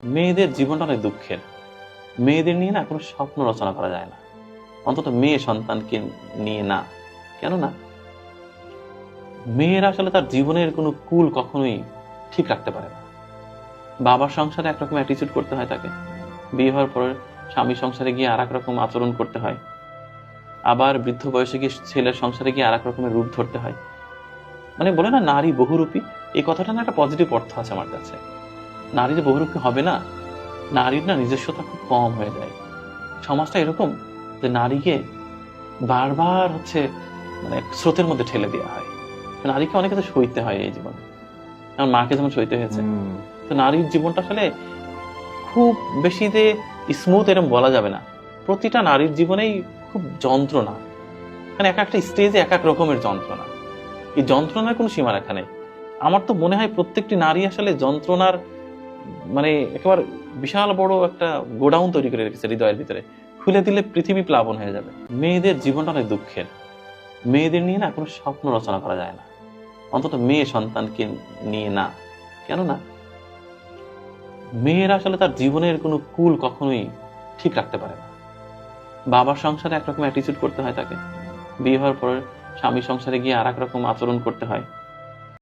মেয়েদের জীবনটা অনেক দুঃখের। মেয়েদের নিয়ে না কোনো স্বপ্ন রচনা করা যায় না, অন্তত মেয়ে সন্তানকে নিয়ে না। কেননা মেয়েরা আসলে তার জীবনের কোনো কুল কখনোই ঠিক রাখতে পারে না। বাবার সংসারে একরকম অ্যাটিচিউড করতে হয় তাকে, বিয়ে হওয়ার পরে স্বামী সংসারে গিয়ে আর এক রকম আচরণ করতে হয়, আবার বৃদ্ধ বয়সে গিয়ে ছেলের সংসারে গিয়ে আর এক রকমের রূপ ধরতে হয়। মানে বলে না নারী বহুরূপী, এই কথাটা না একটা পজিটিভ অর্থ আছে আমার কাছে। নারী যে বহুরূপী হবে না, নারীর না নিজস্বতা খুব কম হয়ে যায়। সমাজটা এরকম যে নারীকে বারবার মানে স্রোতের মধ্যে ঠেলে দেওয়া হয়। নারীকে অনেক কিছু সইতে হয় এই জীবনে, আমার মাকে যেমন সইতে হয়েছে। তো নারীর জীবনটা আসলে খুব বেশি যে স্মুথ এরকম বলা যাবে না। প্রতিটা নারীর জীবনেই খুব যন্ত্রণা, মানে এক একটা স্টেজে এক এক রকমের যন্ত্রণা। এই যন্ত্রণার কোনো সীমারেখা নেই। আমার তো মনে হয় প্রত্যেকটি নারী আসলে যন্ত্রণার মানে একেবারে বিশাল বড় একটা গোডাউন তৈরি করে রেখেছে হৃদয়ের ভিতরে, খুলে দিলে পৃথিবী প্লাবন হয়ে যাবে। মেয়েদের জীবনটা অনেক দুঃখের। মেয়েদের নিয়ে না কোনো স্বপ্ন রচনা করা যায় না, অন্তত মেয়ে সন্তানকে নিয়ে না। কেননা মেয়েরা আসলে তার জীবনের কোনো কুল কখনোই ঠিক রাখতে পারে না। বাবার সংসারে একরকম অ্যাটিচিউড করতে হয় তাকে, বিয়ে হওয়ার পরে স্বামী সংসারে গিয়ে আর এক রকম আচরণ করতে হয়,